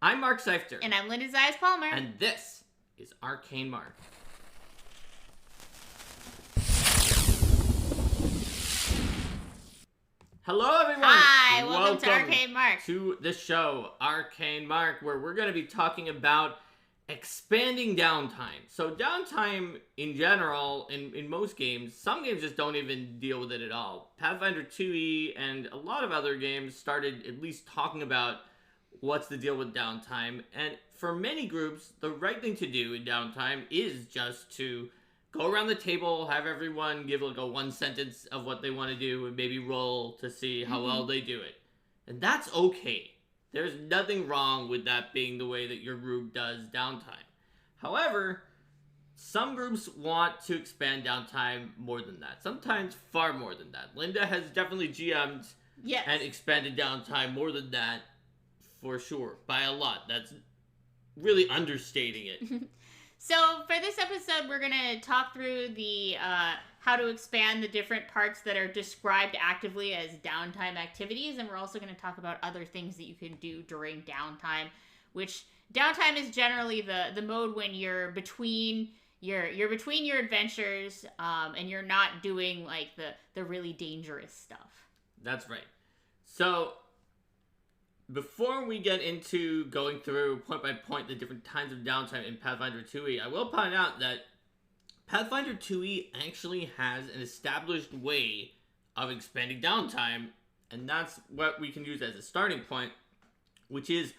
I'm Mark Seifter. And I'm Linda Zayas Palmer. And this is Arcane Mark. Hello, everyone. Hi, welcome to Arcane Mark. To the show, Arcane Mark, where we're going to be talking about expanding downtime. So downtime in general, in most games, some games just don't even deal with it at all. Pathfinder 2e and a lot of other games started at least talking about what's the deal with downtime. And for many groups, the right thing to do in downtime is just to go around the table, have everyone give like a one sentence of what they want to do, and maybe roll to see how well they do it. And that's okay. There's nothing wrong with that being the way that your group does downtime. However, some groups want to expand downtime more than that. Sometimes far more than that. Linda has definitely GM'd and expanded downtime more than that, for sure. By a lot. That's really understating it. So for this episode, we're going to talk through the how to expand the different parts that are described actively as downtime activities, and we're also going to talk about other things that you can do during downtime, which downtime is generally the mode when you're between your adventures, and you're not doing like the really dangerous stuff. That's right. So before we get into going through point by point the different kinds of downtime in Pathfinder 2e, I will point out that Pathfinder 2e actually has an established way of expanding downtime, and that's what we can use as a starting point, which is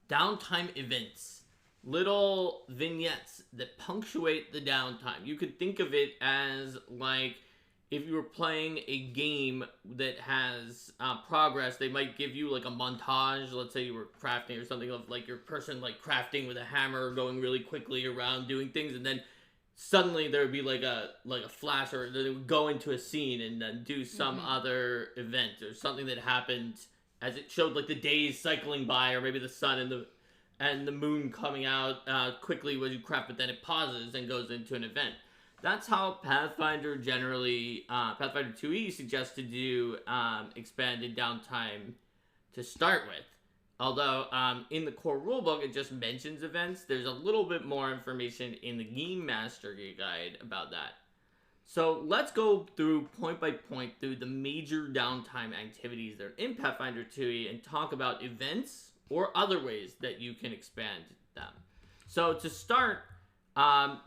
downtime events. Little vignettes that punctuate the downtime. You could think of it as like if you were playing a game that has progress, they might give you like a montage. Let's say you were crafting or something, of like your person like crafting with a hammer, going really quickly around doing things, and then suddenly there would be like a flash, or they would go into a scene and then do some other event or something that happened as it showed like the days cycling by, or maybe the sun and the moon coming out quickly when you craft, but then it pauses and goes into an event. That's how Pathfinder generally, Pathfinder 2e suggests to do expanded downtime to start with. Although, in the core rulebook, it just mentions events. There's a little bit more information in the Game Master Guide about that. So let's go through point by point through the major downtime activities that are in Pathfinder 2e and talk about events or other ways that you can expand them. So to start,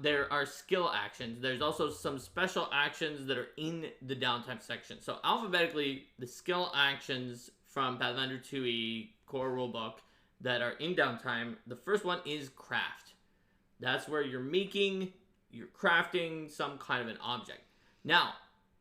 there are skill actions. There's also some special actions that are in the downtime section. So alphabetically, the skill actions from Pathfinder 2e core rulebook that are in downtime, the first one is craft. That's where you're crafting some kind of an object. Now,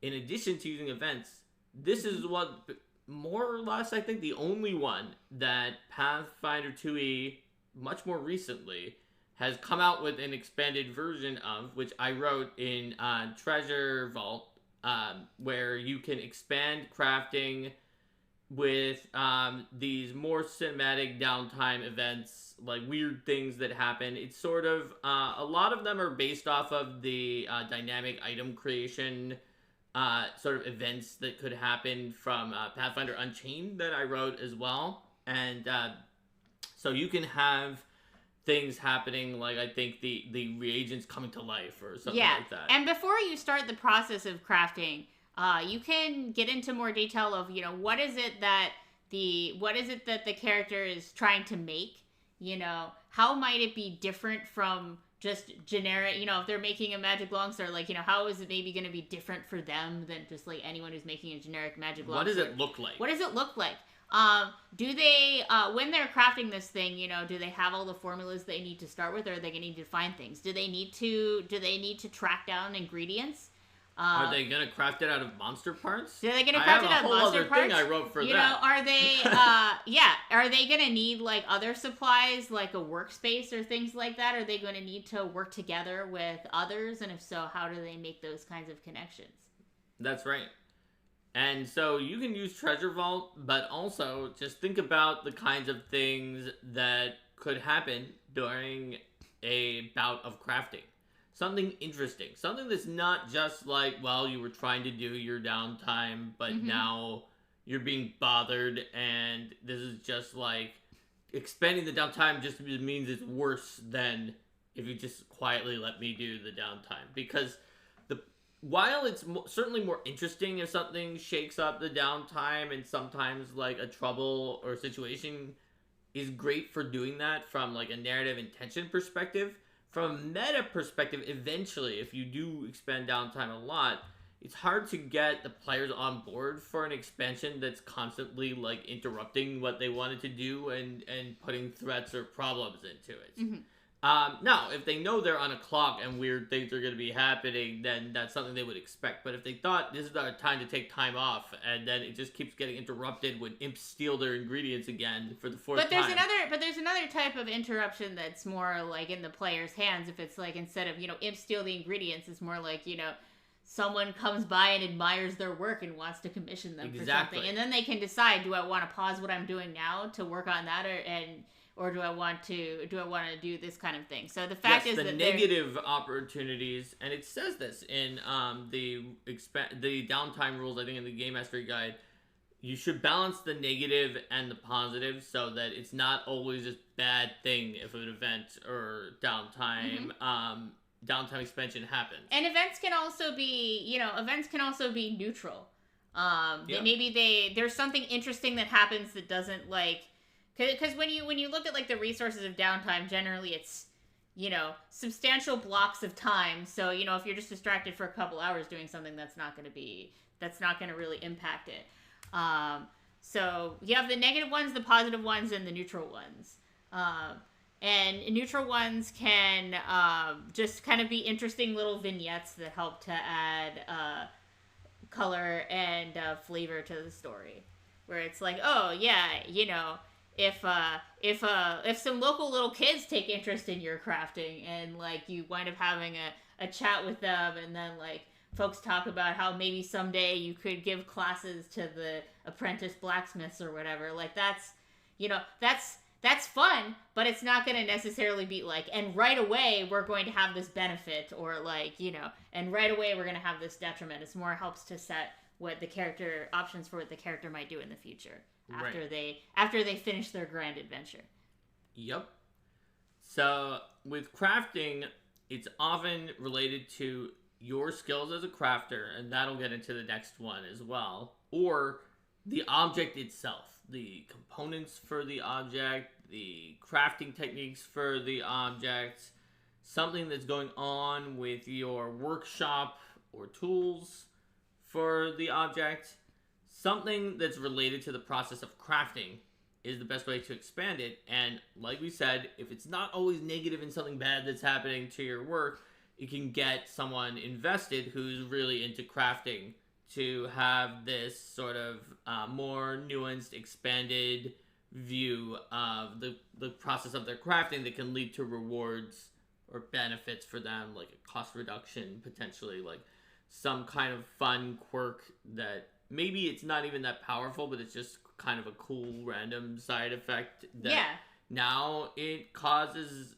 in addition to using events, this is what, more or less, I think the only one that Pathfinder 2e, much more recently, has come out with an expanded version of, which I wrote in Treasure Vault, where you can expand crafting with these more cinematic downtime events, like weird things that happen. It's sort of, a lot of them are based off of the dynamic item creation sort of events that could happen from Pathfinder Unchained that I wrote as well. And so you can have things happening, like I think the reagents coming to life or something like that. And before you start the process of crafting, you can get into more detail of, what is it that the character is trying to make? How might it be different from just generic, if they're making a magic longsword, like, how is it maybe going to be different for them than just like anyone who's making a generic magic longsword? What does it look like? What does it look like? Do they, when they're crafting this thing, do they have all the formulas they need to start with, or are they going to need to find things? Do they need to track down ingredients? Are they going to craft it out of monster parts? Are they going to craft it out of monster parts? I have a whole other thing I wrote for that. Are they, are they going to need, like, other supplies, like a workspace or things like that? Are they going to need to work together with others? And if so, how do they make those kinds of connections? That's right. And so you can use Treasure Vault, but also just think about the kinds of things that could happen during a bout of crafting. Something interesting. Something that's not just like, well, you were trying to do your downtime, but now you're being bothered, and this is just like expending the downtime just means it's worse than if you just quietly let me do the downtime. Because while it's certainly more interesting if something shakes up the downtime, and sometimes like a trouble or situation is great for doing that from like a narrative and tension perspective, from a meta perspective, eventually if you do expend downtime a lot, it's hard to get the players on board for an expansion that's constantly like interrupting what they wanted to do and putting threats or problems into it. Mm-hmm. Now, if they know they're on a clock and weird things are going to be happening, then that's something they would expect. But if they thought this is our time to take time off, and then it just keeps getting interrupted when imps steal their ingredients again for the fourth time. But there's another type of interruption that's more like in the player's hands. If it's like instead of, imps steal the ingredients, it's more like, someone comes by and admires their work and wants to commission them for something. And then they can decide, do I want to pause what I'm doing now to work on that, or do I want to do this kind of thing? So the fact is the that negative opportunities, and it says this in the downtime rules, I think in the Game Mastery Guide, you should balance the negative and the positive so that it's not always this bad thing if an event or downtime downtime expansion happens. And events can also be neutral. Maybe there's something interesting that happens that doesn't like. Because when you look at like the resources of downtime, generally it's, substantial blocks of time. So, if you're just distracted for a couple hours doing something, that's not going to really impact it. So you have the negative ones, the positive ones, and the neutral ones. And neutral ones can just kind of be interesting little vignettes that help to add color and flavor to the story. Where it's like, oh yeah, if some local little kids take interest in your crafting and like you wind up having a chat with them, and then like folks talk about how maybe someday you could give classes to the apprentice blacksmiths or whatever, like that's fun, but it's not going to necessarily be like, and right away we're going to have this benefit, or like, and right away we're going to have this detriment. It's more helps to set what the character options for what the character might do in the future after they finish their grand adventure. Yep. So with crafting, it's often related to your skills as a crafter, and that'll get into the next one as well, or the object itself, the components for the object, the crafting techniques for the object, something that's going on with your workshop or tools for the object, something that's related to the process of crafting is the best way to expand it. And like we said, if it's not always negative and something bad that's happening to your work, you can get someone invested who's really into crafting to have this sort of more nuanced, expanded view of the process of their crafting that can lead to rewards or benefits for them, like a cost reduction, potentially, like some kind of fun quirk that maybe it's not even that powerful, but it's just kind of a cool random side effect that now it causes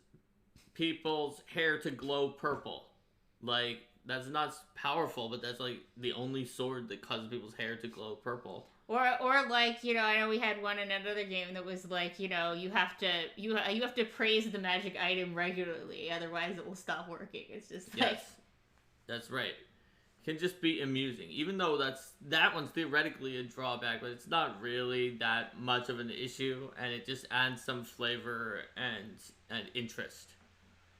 people's hair to glow purple. Like, that's not powerful, but that's like the only sword that causes people's hair to glow purple. Or like, I know we had one in another game that was like, you have to praise the magic item regularly, otherwise it will stop working. It's just like, yes, that's right. It can just be amusing, even though that one's theoretically a drawback, but it's not really that much of an issue, and it just adds some flavor and interest.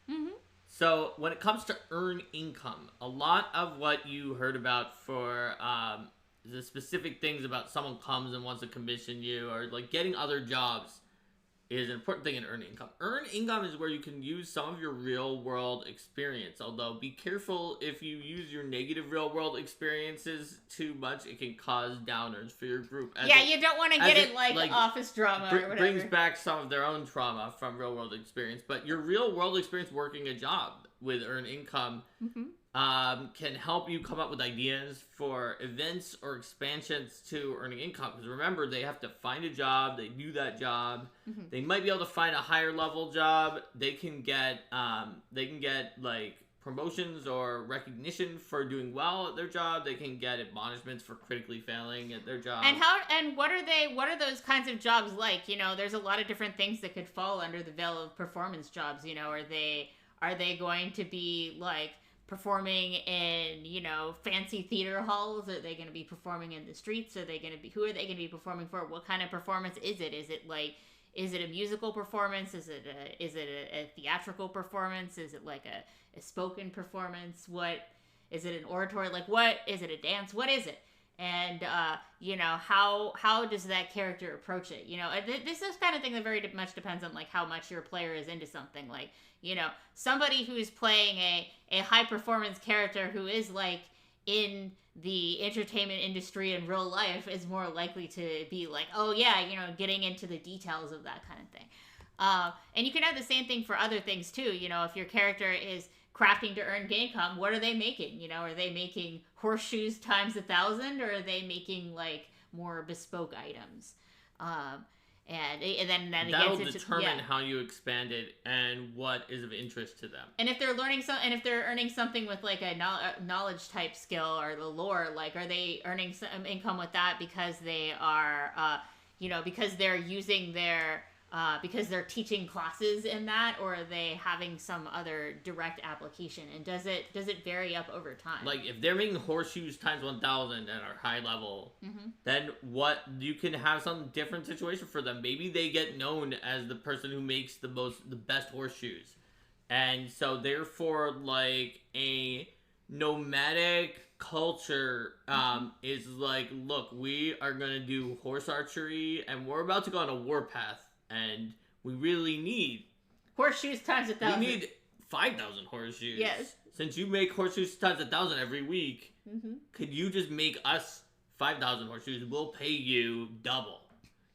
Mm-hmm. So when it comes to earn income, a lot of what you heard about for the specific things about someone comes and wants to commission you, or like getting other jobs, is an important thing in earn income. Earn income is where you can use some of your real world experience, although be careful if you use your negative real world experiences too much, it can cause downers for your group. You don't want to get it like office drama or whatever. Brings back some of their own trauma from real world experience, but your real world experience working a job with earn income can help you come up with ideas for events or expansions to earning income. Because remember, they have to find a job, they do that job, they might be able to find a higher level job, they can get like promotions or recognition for doing well at their job. They can get admonishments for critically failing at their job. And what are those kinds of jobs like? There's a lot of different things that could fall under the veil of performance jobs. Are they going to be like performing in, fancy theater halls? Are they going to be performing in the streets? Who are they going to be performing for? What kind of performance is it? Is it a musical performance? Is it a theatrical performance? Is it like a spoken performance? What is it? An oratory? Like, what is it? A dance? What is it? And how does that character approach it? This is kind of thing that very much depends on like how much your player is into something. Like, somebody who's playing a high performance character who is like in the entertainment industry in real life is more likely to be like, oh yeah, getting into the details of that kind of thing. And you can have the same thing for other things too. If your character is crafting to earn income, what are they making? Are they making horseshoes times 1,000, or are they making like more bespoke items? And then that'll determine how you expand it and what is of interest to them. And if they're earning something with like a knowledge type skill or the lore, like, are they earning some income with that because they are, because they're using their, because they're teaching classes in that, or are they having some other direct application? And does it vary up over time? Like, if they're making horseshoes times 1,000 and are high level, then you can have some different situation for them. Maybe they get known as the person who makes the best horseshoes, and so therefore, like, a nomadic culture is like, look, we are gonna do horse archery, and we're about to go on a warpath. And we really need horseshoes times 1,000. We need 5,000 horseshoes. Yes. Since you make horseshoes times 1,000 every week, could you just make us 5,000 horseshoes? We'll pay you double.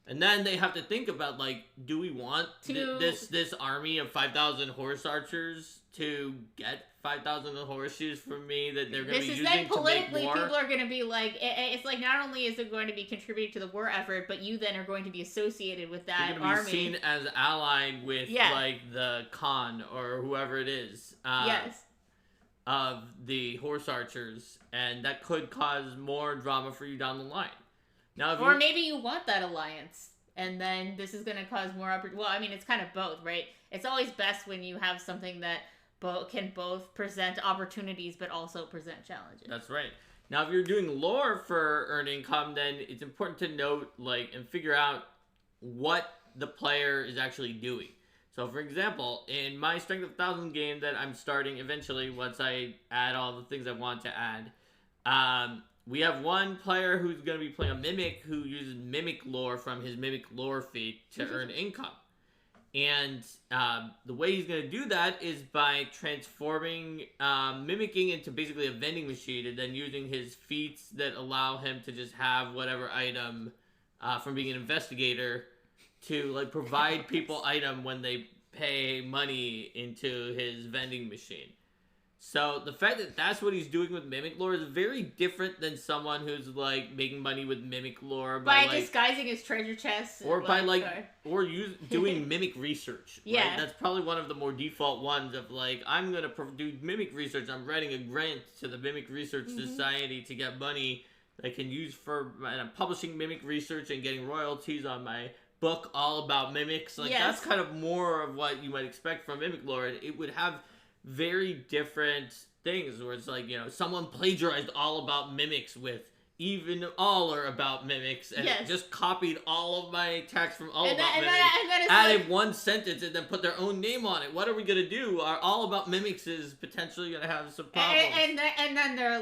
And then they have to think about, like, do we want this army of 5,000 horse archers to get 5,000 horseshoes from me that they're going to be using to make war? Politically, people are going to be like, it's like, not only is it going to be contributing to the war effort, but you then are going to be associated with that army. You're going to be seen as allied with, like, the Khan or whoever it is. Of the horse archers, and that could cause more drama for you down the line. Now, or maybe you want that alliance, and then this is going to cause more well, I mean, it's kind of both, right? It's always best when you have something that can both present opportunities but also present challenges. That's right. Now, if you're doing lore for earn income, then it's important to note, like, and figure out what the player is actually doing. So, for example, in my Strength of 1,000 game that I'm starting eventually once I add all the things I want to add, we have one player who's going to be playing a Mimic who uses Mimic lore from his Mimic lore feat to earn income. And the way he's going to do that is by transforming, mimicking into basically a vending machine, and then using his feats that allow him to just have whatever item from being an investigator to, like, provide people item when they pay money into his vending machine. So the fact that that's what he's doing with Mimic lore is very different than someone who's, like, making money with Mimic lore by like, disguising his treasure chests, or by doing Mimic research. Yeah, right? That's probably one of the more default ones of, like, I'm gonna do Mimic research. I'm writing a grant to the Mimic Research Society to get money that I can use and I'm publishing Mimic research and getting royalties on my book all about mimics. Like, that's kind of more of what you might expect from Mimic lore. It would have very different things where it's like, someone plagiarized all about mimics with even all are about mimics, and just copied all of my text from all about mimics, added like, one sentence, and then put their own name on it. What are we gonna do? All about mimics is potentially gonna have some problems. And then they're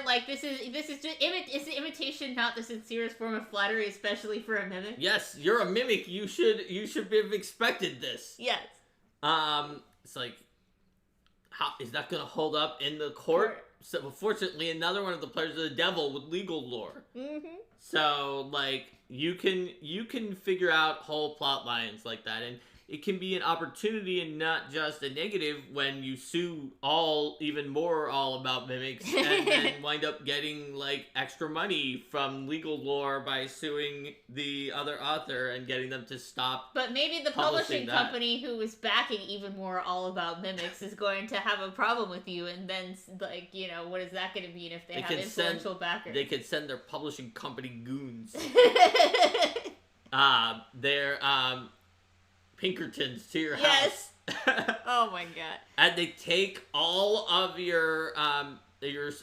like, this is just it's imitation, not the sincerest form of flattery, especially for a mimic. Yes, you're a mimic. You should have expected this. Yes. It's like, how is that gonna hold up in the court? So, fortunately, another one of the players is the devil with legal lore. So, like, you can figure out whole plot lines like that, and it can be an opportunity and not just a negative when you sue even more all about mimics and then wind up getting like extra money from legal lore by suing the other author and getting them to stop. But maybe the publishing company who is backing even more all about mimics is going to have a problem with you, and then like, you know, what is that going to mean if they have influential backers? They could send their publishing company goons. They're Pinkertons to your house. Oh my god. And they take all of your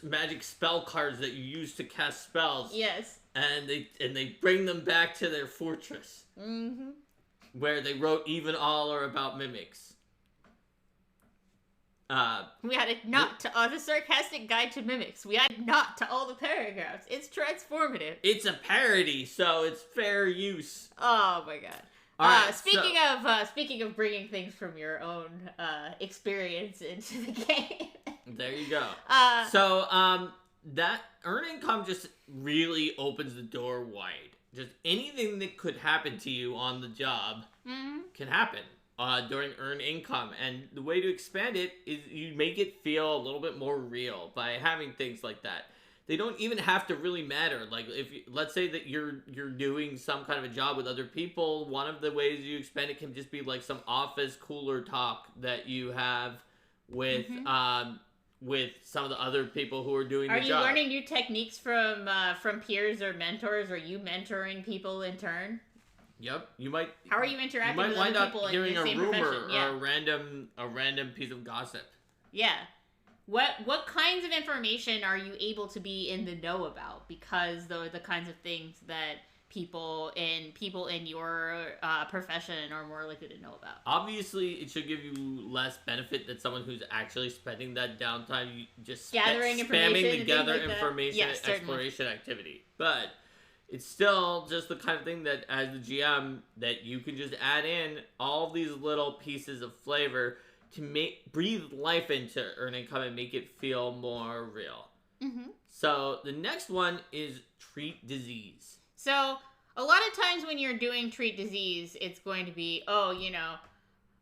magic spell cards that you use to cast spells. Yes. And they bring them back to their fortress. Mm-hmm. Where they wrote even all are about mimics. We added not to the sarcastic guide to mimics. We added not to all the paragraphs. It's transformative. It's a parody, so it's fair use. Oh my god. Right, speaking of bringing things from your own experience into the game. There you go. That earn income just really opens the door wide. Just anything that could happen to you on the job can happen during earn income, and the way to expand it is you make it feel a little bit more real by having things like that. They don't even have to really matter. Like, let's say that you're doing some kind of a job with other people, one of the ways you expand it can just be like some office cooler talk that you have with some of the other people who are doing the job. Are you learning new techniques from peers or mentors? Are you mentoring people in turn? Yep, you might. How are you interacting with other people in the same profession? You might wind up hearing a rumor or a random piece of gossip. Yeah. What kinds of information are you able to be in the know about? Because those are the kinds of things that people in your profession are more likely to know about. Obviously, it should give you less benefit than someone who's actually spending that downtime just gathering information, spamming to gather information, exploration activity. But it's still just the kind of thing that, as the GM, that you can just add in all these little pieces of flavor to breathe life into earn income and make it feel more real. Mm-hmm. So the next one is treat disease. So a lot of times when you're doing treat disease, it's going to be,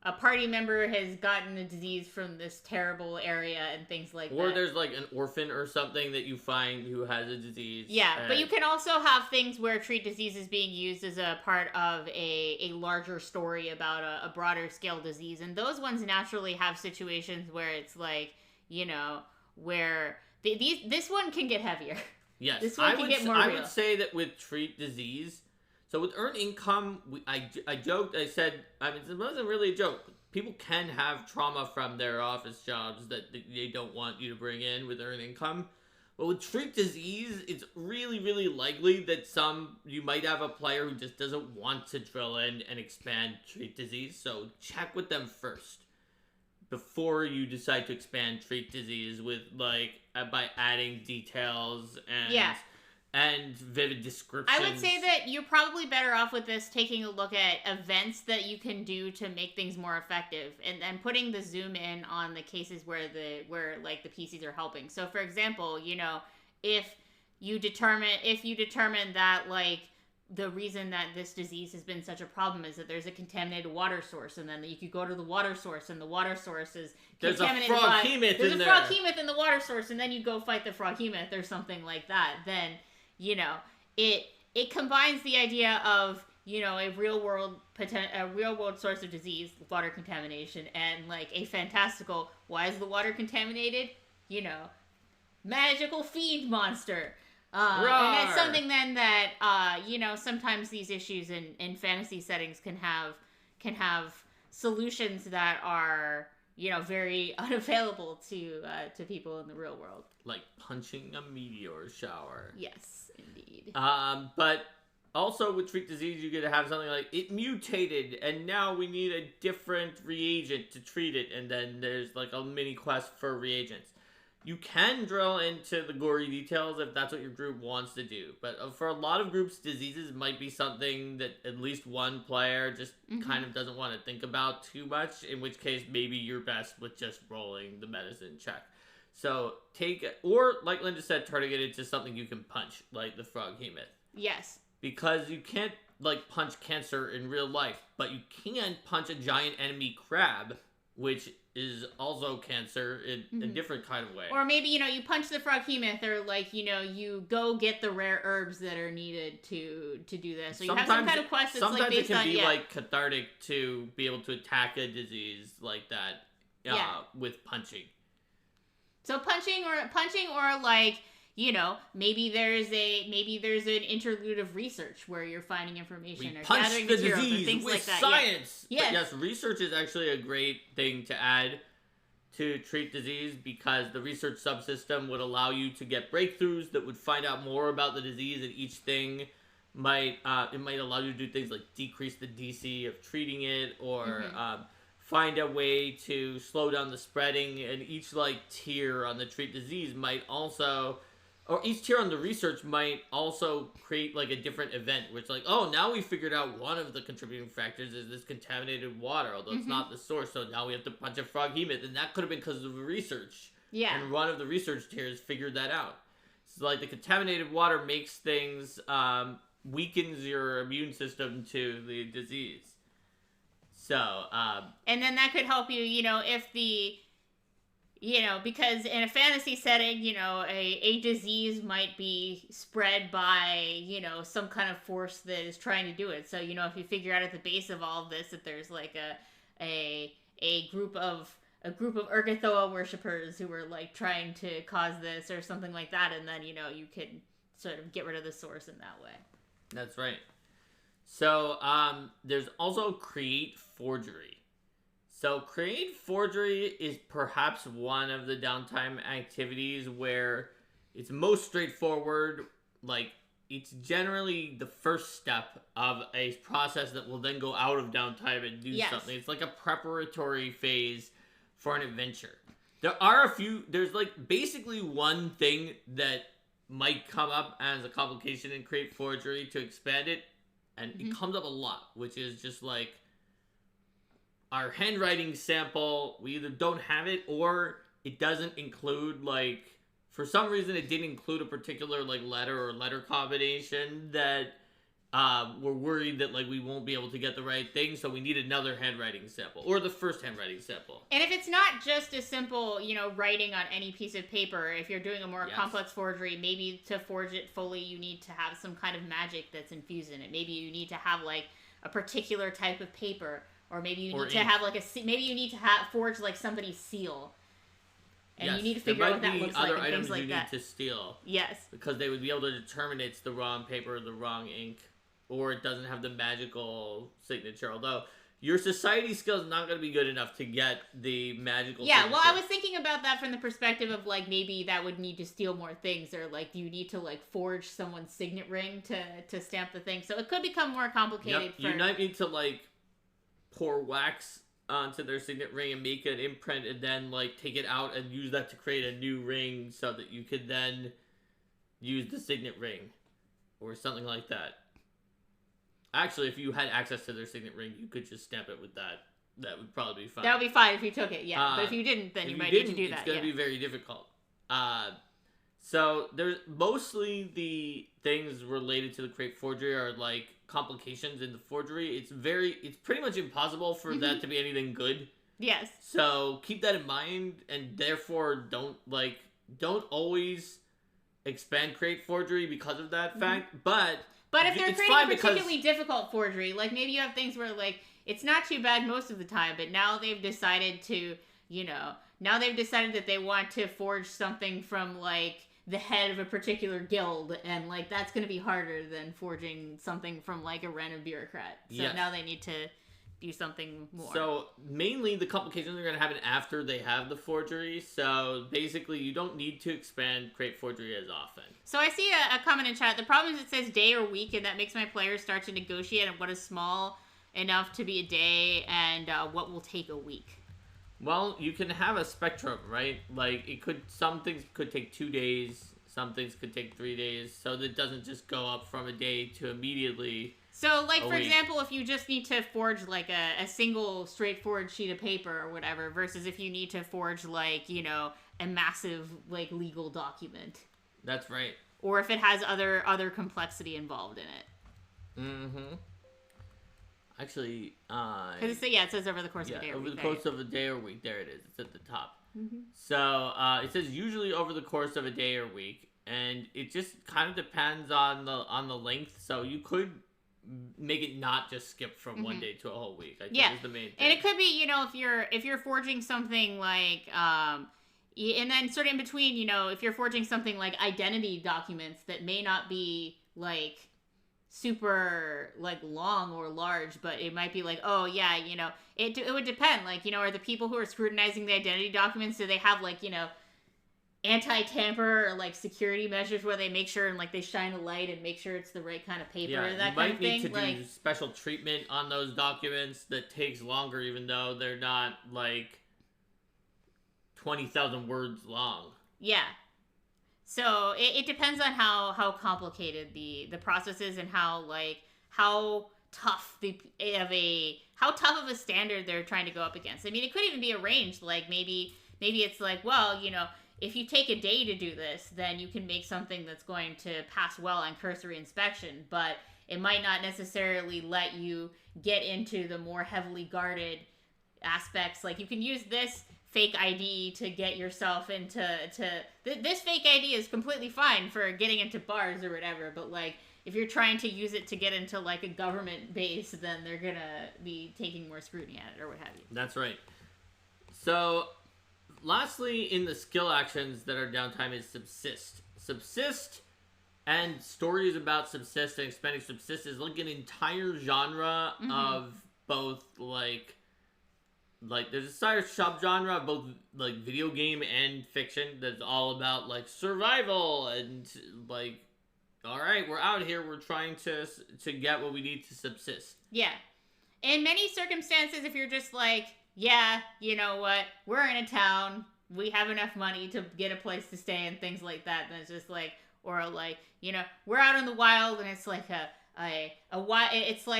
a party member has gotten the disease from this terrible area and things like that. Or there's like an orphan or something that you find who has a disease. Yeah, but you can also have things where treat disease is being used as a part of a larger story about a broader scale disease. And those ones naturally have situations where it's like, where this one can get heavier. Yes, this one can get more real. I would say that with treat disease... So with earn income, I joked, I said, it wasn't really a joke. People can have trauma from their office jobs that they don't want you to bring in with earn income. But with treat disease, it's really, really likely that you might have a player who just doesn't want to drill in and expand treat disease. So check with them first before you decide to expand treat disease with by adding details and vivid descriptions. I would say that you're probably better off with this taking a look at events that you can do to make things more effective, and putting the zoom in on the cases where the PCs are helping. So for example, if you determine that the reason that this disease has been such a problem is that there's a contaminated water source, and then you could go to the water source, and the water source is contaminated by... There's a froghemoth in the water source, and then you go fight the froghemoth or something like that. Then... it combines the idea of, a real world source of disease, water contamination, and a fantastical, why is the water contaminated? Magical fiend monster. And that's something then that, sometimes these issues in fantasy settings can have solutions that are, very unavailable to people in the real world. Like punching a meteor shower. Yes, indeed. But also with treat disease, you get to have something like, it mutated, and now we need a different reagent to treat it, and then there's a mini quest for reagents. You can drill into the gory details if that's what your group wants to do. But for a lot of groups, diseases might be something that at least one player just kind of doesn't want to think about too much, in which case maybe you're best with just rolling the medicine check. So or like Linda said, turning it into something you can punch, like the froghemoth. Yes. Because you can't like punch cancer in real life, but you can punch a giant enemy crab, which is also cancer in a different kind of way. Or maybe, you punch the froghemoth, or like, you go get the rare herbs that are needed to do this. So you have some kind of quest that's like based on... Sometimes it can be like cathartic to be able to attack a disease like that with punching. So punching or like, maybe there's an interlude of research where you're finding information or gathering materials or things like that. Science. Yeah. But yes, research is actually a great thing to add to treat disease, because the research subsystem would allow you to get breakthroughs that would find out more about the disease, and each thing might allow you to do things like decrease the DC of treating it, or find a way to slow down the spreading, and each like tier on the treat disease might also, or each tier on the research might also create like a different event, where it's like, oh, now we figured out one of the contributing factors is this contaminated water, although it's not the source, so now we have to punch a froghemoth, and that could have been because of the research. Yeah. And one of the research tiers figured that out. So like the contaminated water makes things, weakens your immune system to the disease. So, and then that could help you, if the, because in a fantasy setting, a disease might be spread by, some kind of force that is trying to do it. So, if you figure out at the base of all of this that there's like a group of Urgathoa worshippers who are like trying to cause this or something like that, and then, you can sort of get rid of the source in that way. That's right. So, there's also Create Forgery. So, Create Forgery is perhaps one of the downtime activities where it's most straightforward. Like, it's generally the first step of a process that will then go out of downtime and do something. It's like a preparatory phase for an adventure. There's like basically one thing that might come up as a complication in Create Forgery to expand it. And it comes up a lot, which is just like our handwriting sample, we either don't have it or it doesn't include, like, for some reason it didn't include a particular like letter or letter combination that we're worried that like we won't be able to get the right thing, so we need another handwriting sample or the first handwriting sample. And if it's not just a simple, writing on any piece of paper, if you're doing a more complex forgery, maybe to forge it fully, you need to have some kind of magic that's infused in it. Maybe you need to have like a particular type of paper, or maybe you need to have like forge like somebody's seal. And you need to figure out what that looks like and things like that. There might be other items you need to steal. Yes. Because they would be able to determine it's the wrong paper or the wrong ink, or it doesn't have the magical signature. Although your society skill is not going to be good enough to get the magical signature. Well, I was thinking about that from the perspective of like maybe that would need to steal more things, or like you need to like forge someone's signet ring to stamp the thing. So it could become more complicated. Yep. You might need to like pour wax onto their signet ring and make an imprint, and then like take it out and use that to create a new ring so that you could then use the signet ring or something like that. Actually, if you had access to their signet ring, you could just stamp it with that. That would probably be fine. That would be fine if you took it, yeah. But if you didn't, then you might need to do that. It's going to be very difficult. So there's mostly the things related to the Create Forgery are like complications in the forgery. It's pretty much impossible for that to be anything good. Yes. So keep that in mind, and therefore don't always expand Create Forgery because of that fact. But if they're creating a particularly difficult forgery, like maybe you have things where like it's not too bad most of the time, but now they've decided to, that they want to forge something from like the head of a particular guild, and like that's going to be harder than forging something from like a random bureaucrat. So now they need to do something more. So mainly the complications are going to happen after they have the forgery. So basically you don't need to expand Create Forgery as often. So I see a comment in chat. The problem is it says day or week, and that makes my players start to negotiate on what is small enough to be a day and what will take a week. Well, you can have a spectrum, right? Like some things could take 2 days, some things could take 3 days, so that it doesn't just go up from a day to immediately. So, like, for example, if you just need to forge, like, a single straightforward sheet of paper or whatever, versus if you need to forge, like, a massive, like, legal document. That's right. Or if it has other complexity involved in it. Mm-hmm. Actually, Because it says over the course of a day or over week. the course of a day or week. There it is. It's at the top. Mm-hmm. So it says usually over the course of a day or week, and it just kind of depends on the length. So you could make it not just skip from one day to a whole week. I think is the main thing. And it could be, if you're forging something like and then sort of in between, if you're forging something like identity documents that may not be like super like long or large, but it might be like, oh yeah, it would depend, like, are the people who are scrutinizing the identity documents, do they have like, anti-tamper or like security measures where they make sure and like they shine a light and make sure it's the right kind of paper, that kind of thing. You might need to do special treatment on those documents that takes longer, even though they're not like 20,000 words long. Yeah. So it depends on how complicated the process is and how tough of a standard they're trying to go up against. I mean, it could even be arranged, like maybe it's like, well, if you take a day to do this, then you can make something that's going to pass well on cursory inspection, but it might not necessarily let you get into the more heavily guarded aspects. Like, you can use this fake ID to get yourself into this fake ID is completely fine for getting into bars or whatever, but like if you're trying to use it to get into like a government base, then they're gonna be taking more scrutiny at it or what have you. That's right. So lastly, in the skill actions that are downtime is subsist. Subsist and stories about subsist and expanding subsist is like an entire genre of both like there's a entire subgenre of both like video game and fiction that's all about like survival and like, all right, we're out here, we're trying to get what we need to subsist. Yeah. In many circumstances, if you're just like, yeah, you know what, we're in a town, we have enough money to get a place to stay and things like that, then it's just like, or like, we're out in the wild and it's like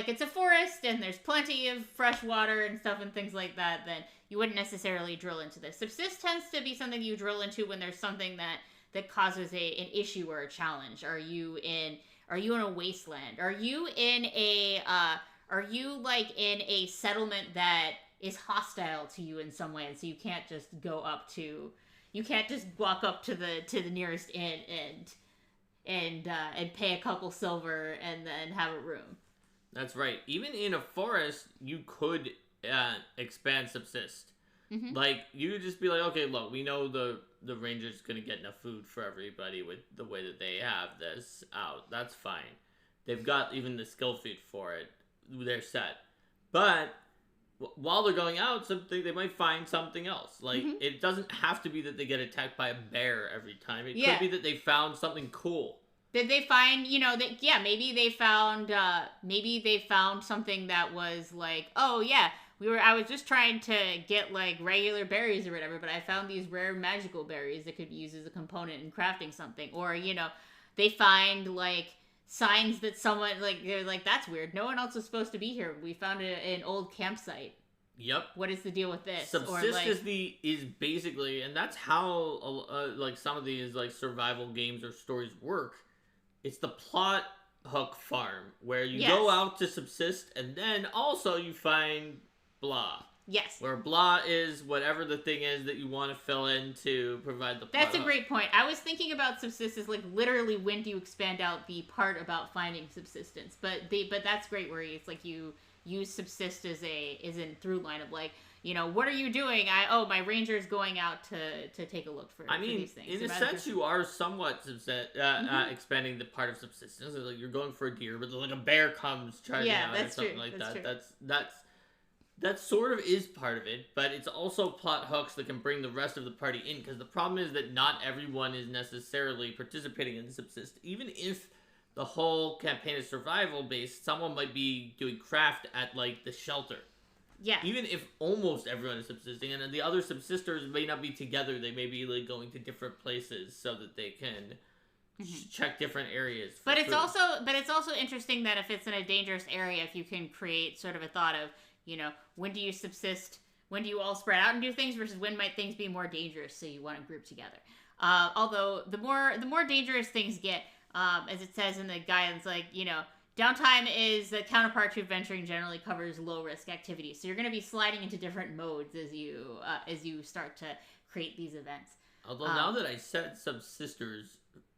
it's a forest and there's plenty of fresh water and stuff and things like that, then you wouldn't necessarily drill into this. Subsist tends to be something you drill into when there's something that causes an issue or a challenge. Are you in a wasteland? Are you in a settlement that is hostile to you in some way, and so you can't just walk up to the nearest inn and pay a couple silver and then have a room. That's right. Even in a forest, you could expand subsist. Mm-hmm. Like, you would just be like, okay, look, we know the ranger's gonna get enough food for everybody with the way that they have this out. That's fine. They've got even the skill feat for it. They're set. But while they're going out, they might find something else. Like, it doesn't have to be that they get attacked by a bear every time. It could be that they found something cool. Did they find, maybe they found something that was like, oh yeah, I was just trying to get like regular berries or whatever, but I found these rare magical berries that could be used as a component in crafting something. Or, they find like signs that someone, like, they're like, that's weird, no one else was supposed to be here, we found an old campsite. Yep. What is the deal with this? Subsist is basically, and that's how like some of these like survival games or stories work. It's the plot hook farm where you go out to subsist, and then also you find blah. Yes. Where blah is whatever the thing is that you want to fill in to provide the plot. That's a great point. I was thinking about subsist as like literally when do you expand out the part about finding subsistence, but that's great where it's like you use subsist as in through line of like, what are you doing? My ranger's going out to take a look for these things. In a sense, you are somewhat expanding the part of subsistence. Like, you're going for a deer, but like a bear comes charging out or something like that. That sort of is part of it, but it's also plot hooks that can bring the rest of the party in, because the problem is that not everyone is necessarily participating in subsist. Even if the whole campaign is survival based, someone might be doing craft at like the shelter. Yeah. Even if almost everyone is subsisting, and the other subsisters may not be together, they may be like going to different places so that they can check different areas. But it's also interesting that if it's in a dangerous area, if you can create sort of a thought of, when do you subsist? When do you all spread out and do things versus when might things be more dangerous? So you want to group together. Although the more dangerous things get, as it says in the guidance, like, Downtime is the counterpart to adventuring. Generally covers low risk activities, so you're going to be sliding into different modes as you start to create these events. Although now that I said subsisters,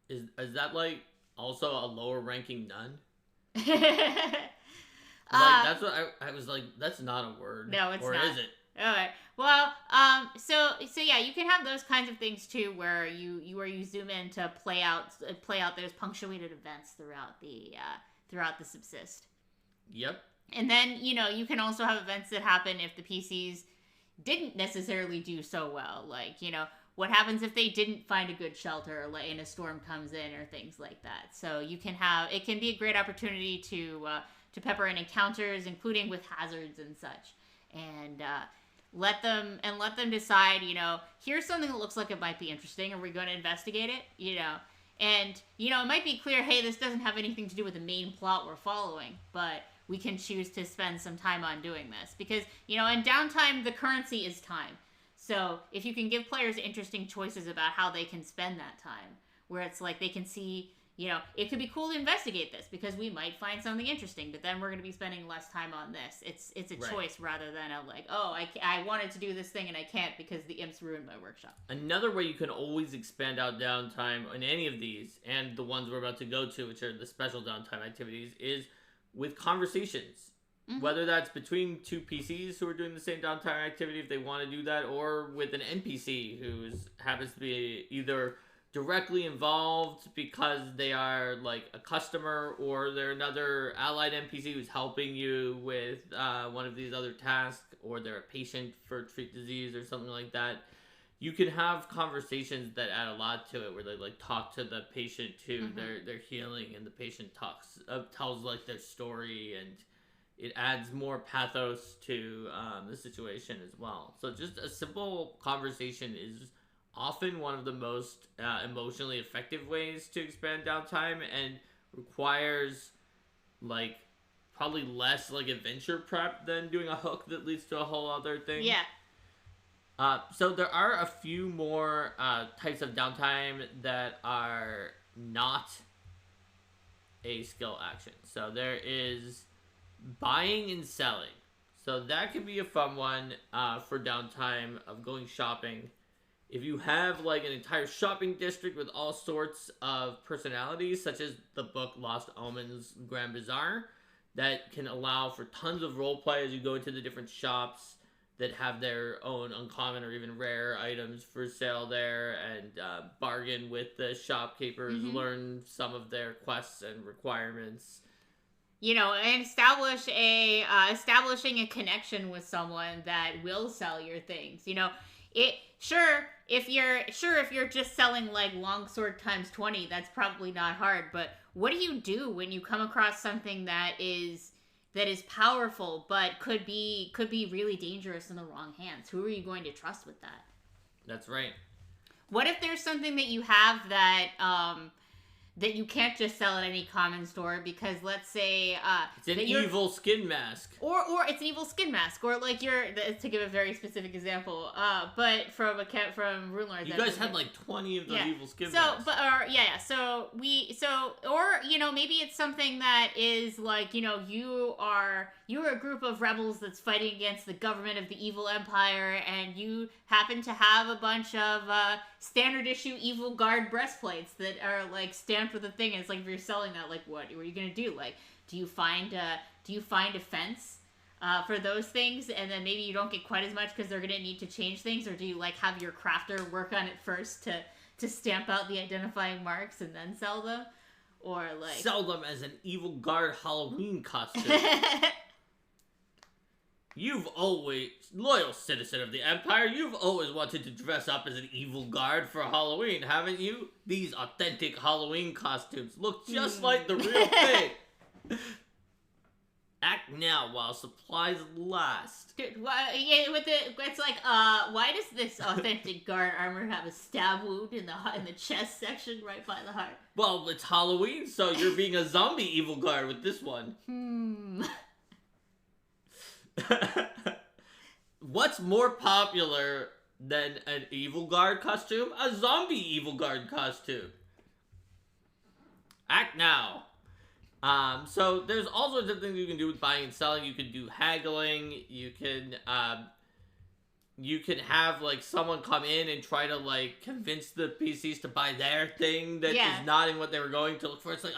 is that like also a lower ranking nun? That's what I was like. That's not a word. No, it's not. Or is it? All right. Well, so yeah, you can have those kinds of things too, where you zoom in to play out those punctuated events throughout the subsist. Yep. And then you can also have events that happen if the PCs didn't necessarily do so well, like what happens if they didn't find a good shelter, like and a storm comes in or things like that. So it can be a great opportunity to pepper in encounters, including with hazards and such, and let them decide. Here's something that looks like it might be interesting. Are we going to investigate it? And it might be clear, hey, this doesn't have anything to do with the main plot we're following, but we can choose to spend some time on doing this because in Downtime the currency is time. So if you can give players interesting choices about how they can spend that time, where it's like they can see, it could be cool to investigate this because we might find something interesting, but then we're going to be spending less time on this. It's a choice rather than a like, oh, I wanted to do this thing and I can't because the imps ruined my workshop. Another way you can always expand out downtime in any of these, and the ones we're about to go to, which are the special downtime activities, is with conversations. Mm-hmm. Whether that's between two PCs who are doing the same downtime activity if they want to do that, or with an NPC who happens to be either directly involved because they are like a customer, or they're another allied NPC who's helping you with one of these other tasks, or they're a patient for treat disease or something like that. You can have conversations that add a lot to it, where they like talk to the patient too. Mm-hmm. They're healing, and the patient tells like their story, and it adds more pathos to the situation as well. So just a simple conversation is often one of the most emotionally effective ways to expand downtime, and requires like probably less like adventure prep than doing a hook that leads to a whole other thing. Yeah. So there are a few more types of downtime that are not a skill action. So there is buying and selling. So that could be a fun one for downtime of going shopping. If you have like an entire shopping district with all sorts of personalities, such as the book Lost Omens Grand Bazaar, that can allow for tons of roleplay as you go into the different shops that have their own uncommon or even rare items for sale there, and bargain with the shopkeepers, mm-hmm. learn some of their quests and requirements. And establishing a connection with someone that will sell your things. If you're just selling like longsword times 20, that's probably not hard. But what do you do when you come across something that is powerful but could be really dangerous in the wrong hands? Who are you going to trust with that? That's right. What if there's something that you have that you can't just sell at any common store because, let's say, it's an evil skin mask, or it's an evil skin mask, or like to give a very specific example, but from Rune Lords, you guys had like 20 of those evil skin masks. Maybe it's something that is like you're a group of rebels that's fighting against the government of the evil empire, and you happen to have a bunch of standard issue evil guard breastplates that are like stamped with a thing, and it's like, if you're selling that, like, what are you gonna do? Like, do you find a fence for those things, and then maybe you don't get quite as much because they're gonna need to change things, or do you like have your crafter work on it first to stamp out the identifying marks and then sell them, or like sell them as an evil guard Halloween costume? You've always, loyal citizen of the Empire, you've always wanted to dress up as an evil guard for Halloween, haven't you? These authentic Halloween costumes look just like the real thing. Act now while supplies last. Dude, it's like, why does this authentic guard armor have a stab wound in the chest section right by the heart? Well, it's Halloween, so you're being a zombie evil guard with this one. What's more popular than an evil guard costume? A zombie evil guard costume. Act now. So there's all sorts of things you can do with buying and selling. You can do haggling. You can have like someone come in and try to like convince the PCs to buy their thing that is not in what they were going to look for. It's like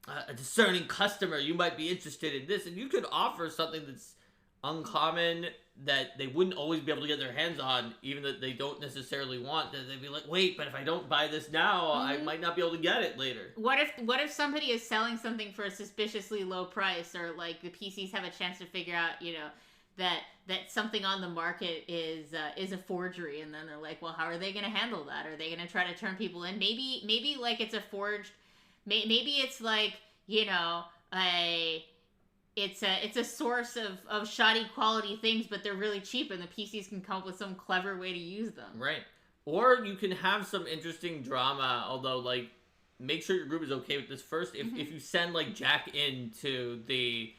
a discerning customer, you might be interested in this, and you could offer something that's uncommon that they wouldn't always be able to get their hands on, even that they don't necessarily want. That they'd be like, wait, but if I don't buy this now, I might not be able to get it later. What if somebody is selling something for a suspiciously low price, or like the PCs have a chance to figure out, you know, that something on the market is a forgery, and then they're like, well, how are they going to handle that? Are they going to try to turn people in? Maybe like it's a forged. Maybe it's like, you know, it's a source of shoddy quality things, but they're really cheap, and the PCs can come up with some clever way to use them. Right. Or you can have some interesting drama, although, like, make sure your group is okay with this first. If you send, like, Jack into the,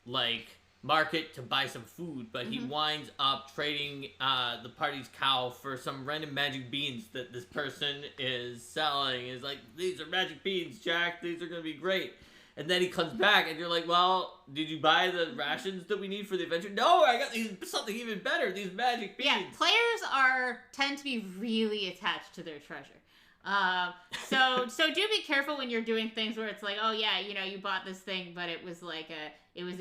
like, market to buy some food, but he winds up trading the party's cow for some random magic beans that this person is selling. Is like, these are magic beans, Jack, these are gonna be great. And then he comes back and you're like, well, did you buy the rations that we need for the adventure? No, I got something even better, these magic beans. Yeah, players tend to be really attached to their treasure. So do be careful when you're doing things where it's like, oh yeah, you know, you bought this thing, but it was like a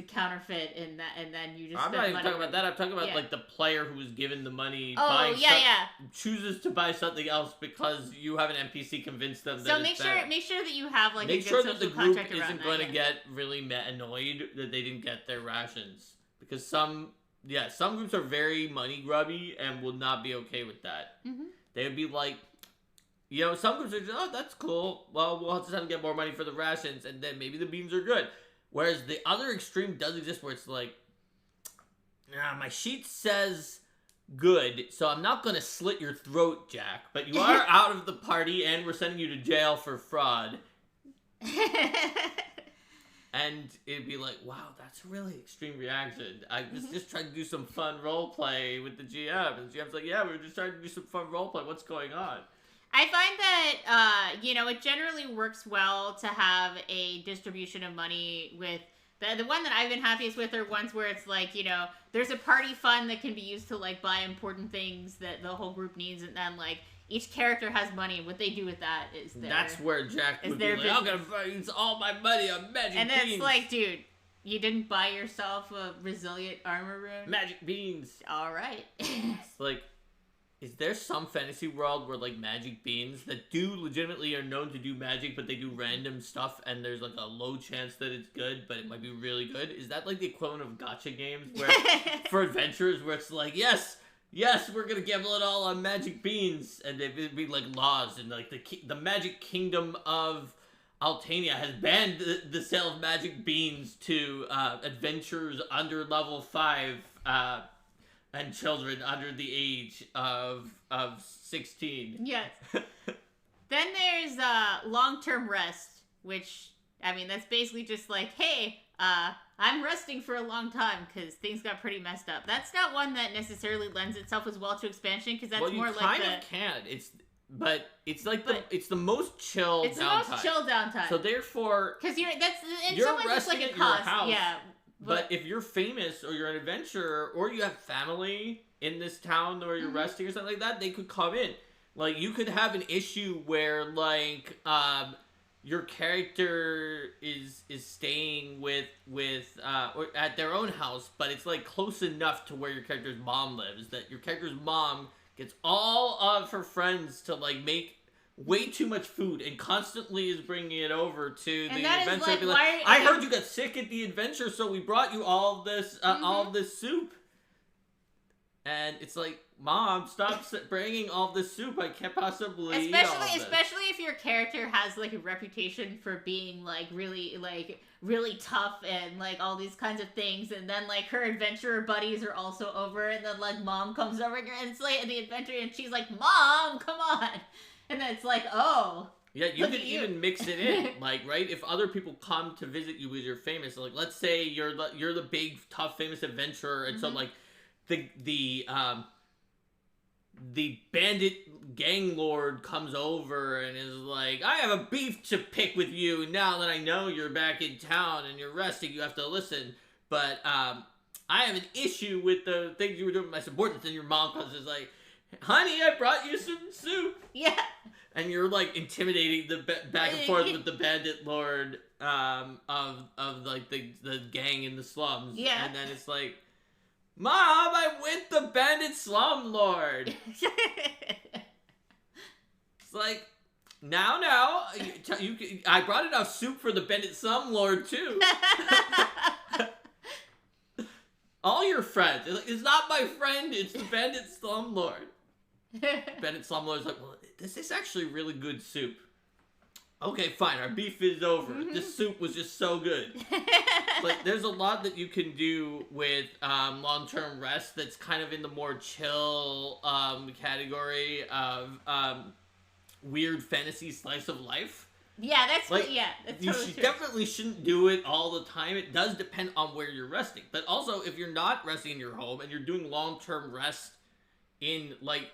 counterfeit, and then you just. I'm not even talking about that. I'm talking about like the player who was given the money. Oh chooses to buy something else because you have an NPC convince them. So make sure that you have like make a good sure social that the group contract isn't going to get really annoyed that they didn't get their rations, because some groups are very money grubby and will not be okay with that. They would be like. You know, some groups are just, oh, that's cool. Well, we'll just have to get more money for the rations, and then maybe the beans are good. Whereas the other extreme does exist where it's like, my sheet says good, so I'm not going to slit your throat, Jack. But you are out of the party, and we're sending you to jail for fraud. And it'd be like, wow, that's a really extreme reaction. I was just trying to do some fun role play with the GM. And the GM's like, yeah, we were just trying to do some fun role play. What's going on? I find that, you know, it generally works well to have a distribution of money with... The one that I've been happiest with are ones where it's like, you know, there's a party fund that can be used to, like, buy important things that the whole group needs, and then, like, each character has money, and what they do with that is their... That's where Jack would be like, I'm gonna use all my money on magic beans. And then it's like, dude, you didn't buy yourself a resilient armor rune? Magic beans. All right. It's like... Is there some fantasy world where, like, magic beans that do legitimately are known to do magic, but they do random stuff, and there's, like, a low chance that it's good, but it might be really good? Is that, like, the equivalent of gacha games where, for adventurers, where it's like, yes, we're gonna gamble it all on magic beans, and it'd be, like, laws, and, like, the magic kingdom of Altania has banned the sale of magic beans to adventurers under level 5, and children under the age of 16. Yes. Then there's long-term rest, which, I mean, that's basically just like, hey, I'm resting for a long time because things got pretty messed up. That's not one that necessarily lends itself as well to expansion, because that's more like the... Well, you kind of can. It's like it's the most chill downtime. It's the most chill downtime. So therefore... Because you're resting like a at cost. your house. Yeah. But if you're famous, or you're an adventurer, or you have family in this town where you're resting or something like that, they could come in. Like, you could have an issue where, like, your character is staying with or at their own house, but it's, like, close enough to where your character's mom lives, that your character's mom gets all of her friends to, like, make way too much food and constantly is bringing it over to the adventure. Like, I heard you got sick at the adventure, so we brought you all this soup. And it's like, Mom, stop bringing all this soup. I can't possibly eat all this. Especially if your character has, like, a reputation for being, like, really tough and, like, all these kinds of things, and then, like, her adventurer buddies are also over, and then, like, Mom comes over, and it's like the adventure, and she's like, Mom, come on. And then it's like, oh. Yeah, you could even mix it in, like, right? If other people come to visit you because you're famous, like, let's say you're the big, tough, famous adventurer, and so, like, the bandit gang lord comes over and is like, I have a beef to pick with you. Now that I know you're back in town and you're resting, you have to listen. But I have an issue with the things you were doing with my subordinates. And your mom comes and is like, honey, I brought you some soup. Yeah. And you're like intimidating the back and forth with the bandit lord of like the gang in the slums. Yeah. And then it's like, Mom, I'm with the bandit slum lord. It's like, now, I brought enough soup for the bandit slum lord too. All your friends. It's not my friend, it's the bandit slum lord. Bandit slum lord's like, well, this is actually really good soup. Okay, fine, our beef is over. This soup was just so good. Like, there's a lot that you can do with long-term rest that's kind of in the more chill category of weird fantasy slice of life. Yeah, that's like, that's you totally true. Definitely shouldn't do it all the time. It does depend on where you're resting. But also, if you're not resting in your home and you're doing long-term rest in, like,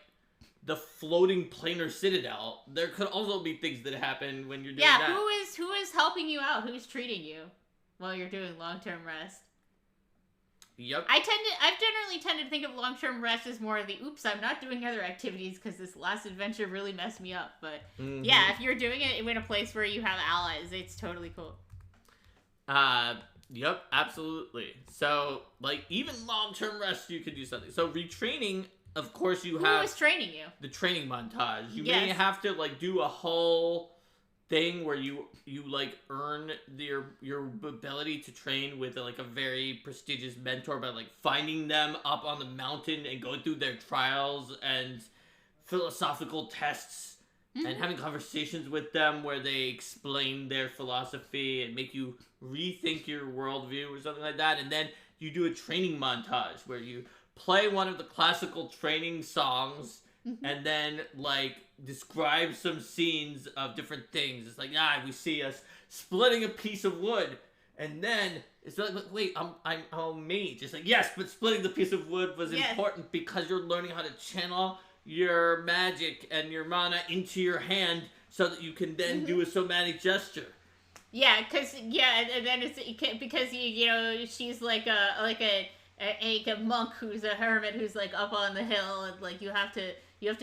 the floating planar citadel, there could also be things that happen when you're doing that. Yeah, who is helping you out? Who's treating you while you're doing long-term rest? Yep. I've generally tended to think of long-term rest as more of the, oops, I'm not doing other activities because this last adventure really messed me up. But yeah, if you're doing it in a place where you have allies, it's totally cool. Yep, absolutely. So, like, even long-term rest, you could do something. So, retraining, of course, you have... Who was training you? The training montage. You Yes. may have to, like, do a whole thing where you like, earn your ability to train with, like, a very prestigious mentor by, like, finding them up on the mountain and going through their trials and philosophical tests and having conversations with them where they explain their philosophy and make you rethink your worldview or something like that. And then you do a training montage where you play one of the classical training songs and then, like, describe some scenes of different things. It's like, we see us splitting a piece of wood, and then it's like, wait, I'm me. Just like, yes, but splitting the piece of wood was important because you're learning how to channel your magic and your mana into your hand so that you can then do a somatic gesture. Yeah, and then it's because you know she's like a monk who's a hermit who's like up on the hill, and like you have to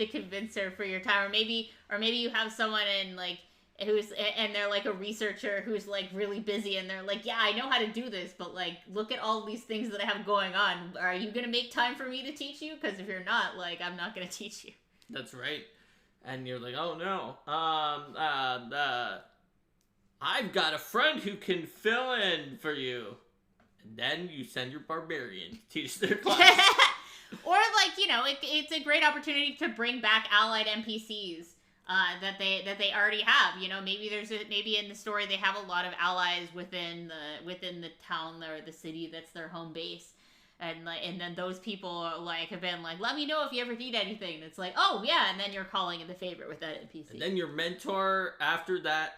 convince her for your time, or maybe you have someone in like and they're like a researcher who's like really busy, and they're like, yeah, I know how to do this, but like look at all these things that I have going on. Are you gonna make time for me to teach you? Because if you're not, like, I'm not gonna teach you. That's right. And you're like, oh no, I've got a friend who can fill in for you. And then you send your barbarian to teach their class. Or, like, you know, it's a great opportunity to bring back allied NPCs that they already have. You know, maybe in the story they have a lot of allies within the town or the city that's their home base. And then those people like have been like, let me know if you ever need anything. And it's like, oh yeah, and then you're calling in the favorite with that NPC. And then your mentor after that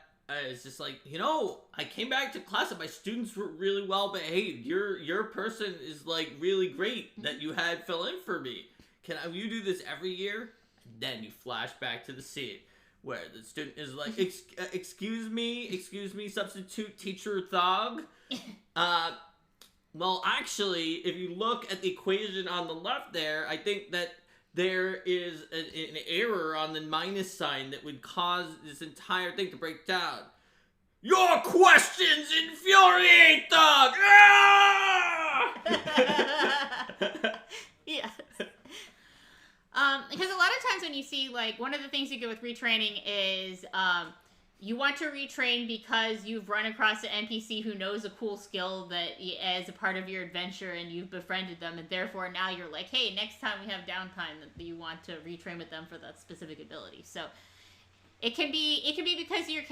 is just like, you know, I came back to class and my students were really well behaved. Your person is like really great that you had fill in for me. Can you do this every year? And then you flash back to the scene where the student is like, excuse me, substitute teacher Thog. Well, actually, if you look at the equation on the left there, I think that there is an error on the minus sign that would cause this entire thing to break down. Your questions infuriate Thug! Yeah. Because a lot of times when you see, like, one of the things you get with retraining is, you want to retrain because you've run across an NPC who knows a cool skill that as a part of your adventure, and you've befriended them, and therefore now you're like, hey, next time we have downtime, that you want to retrain with them for that specific ability. So it can be because your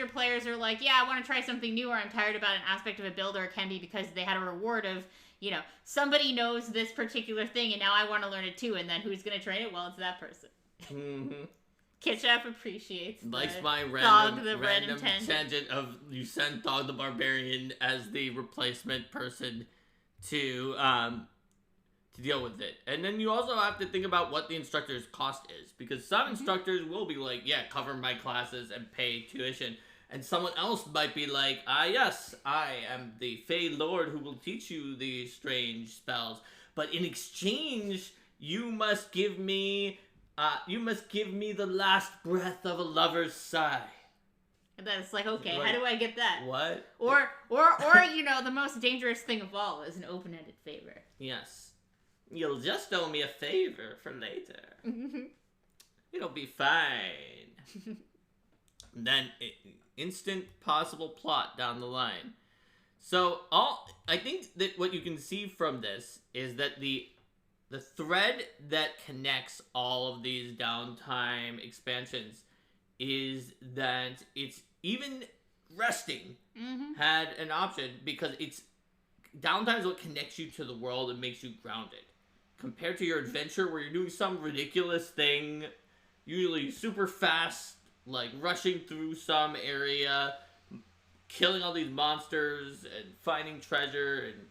players are like, yeah, I want to try something new, or I'm tired about an aspect of a build, or it can be because they had a reward of, you know, somebody knows this particular thing and now I want to learn it too, and then who's going to train it? Well, it's that person. Mm-hmm. Ketchup appreciates likes my random tangent of you send Thog the Barbarian as the replacement person to to deal with it. And then you also have to think about what the instructor's cost is, because some instructors will be like, yeah, cover my classes and pay tuition. And someone else might be like, yes, I am the Fey Lord who will teach you these strange spells. But in exchange, you must give me the last breath of a lover's sigh. And then it's like, okay, how do I get that? What? Or the most dangerous thing of all is an open-ended favor. Yes. You'll just owe me a favor for later. It'll be fine. Then instant possible plot down the line. So I think that what you can see from this is that the thread that connects all of these Downtime expansions is that it's even resting had an option, because Downtime is what connects you to the world and makes you grounded. Compared to your adventure where you're doing some ridiculous thing, usually super fast, like rushing through some area, killing all these monsters and finding treasure and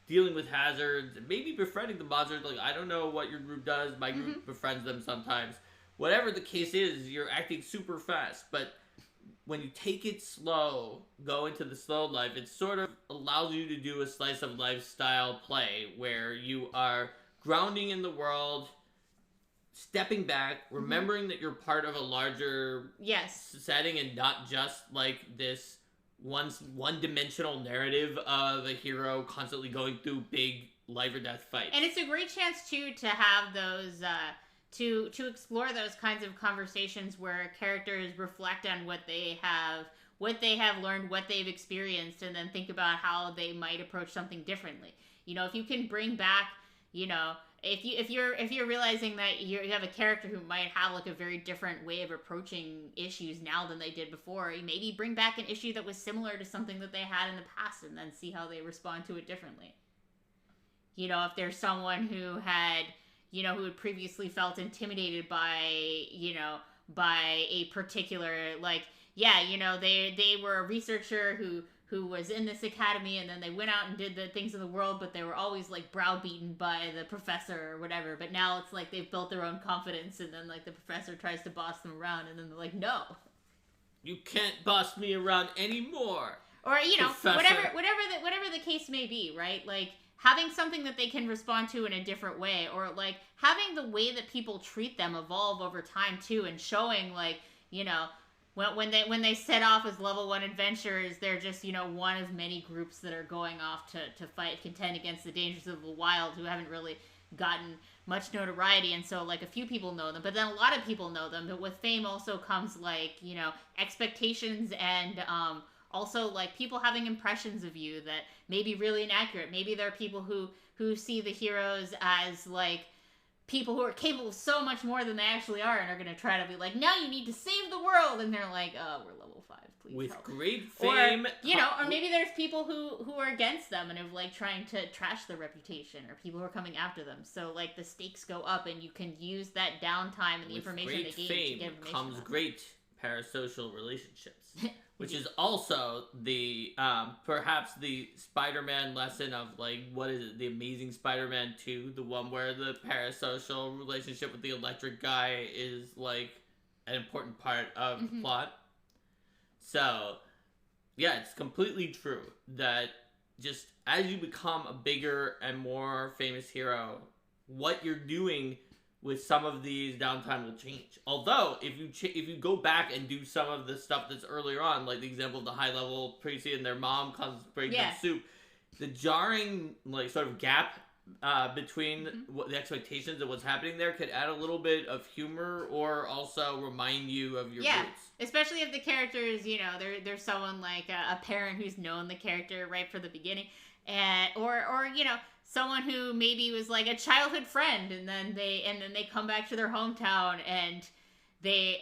dealing with hazards and maybe befriending the monsters. Like, I don't know what your group does. My group befriends them sometimes. Whatever the case is, you're acting super fast. But when you take it slow, go into the slow life, it sort of allows you to do a slice of lifestyle play where you are grounding in the world, stepping back, remembering that you're part of a larger setting and not just like this one-dimensional narrative of a hero constantly going through big life or death fights. And it's a great chance too to have those to explore those kinds of conversations where characters reflect on what they have learned, what they've experienced, and then think about how they might approach something differently. If you can bring back, if you're realizing that you have a character who might have like a very different way of approaching issues now than they did before, you maybe bring back an issue that was similar to something that they had in the past and then see how they respond to it differently. If there's someone who had, who had previously felt intimidated by a particular, like, they were a researcher who was in this academy, and then they went out and did the things in the world, but they were always like browbeaten by the professor or whatever. But now it's like they've built their own confidence, and then like the professor tries to boss them around, and then they're like, no, you can't boss me around anymore. Or whatever the case may be, right? Like having something that they can respond to in a different way, or like having the way that people treat them evolve over time too, and showing like when they set off as level 1 adventurers, they're just, one of many groups that are going off to contend against the dangers of the wild, who haven't really gotten much notoriety. And so, like, a few people know them, but then a lot of people know them. But with fame also comes, like, expectations and also, like, people having impressions of you that may be really inaccurate. Maybe there are people who see the heroes as, like, people who are capable of so much more than they actually are, and are going to try to be like, now you need to save the world, and they're like, oh, we're level 5, please with help. Great fame, or maybe there's people who are against them and are like trying to trash their reputation, or people who are coming after them. So like the stakes go up, and you can use that downtime and the information they gain to get information. Comes great parasocial relationships. Which is also the, perhaps the Spider-Man lesson of, like, what is it, The Amazing Spider-Man 2, the one where the parasocial relationship with the electric guy is, like, an important part of the plot. So, yeah, it's completely true that just as you become a bigger and more famous hero, what you're doing with some of these downtime will change. Although, if you go back and do some of the stuff that's earlier on, like the example of the high level Precy and their mom comes bring them soup, the jarring like sort of gap between what the expectations of what's happening there could add a little bit of humor, or also remind you of your roots. Especially if the characters, there's someone like a parent who's known the character right from the beginning, and or someone who maybe was like a childhood friend, and then they come back to their hometown, and they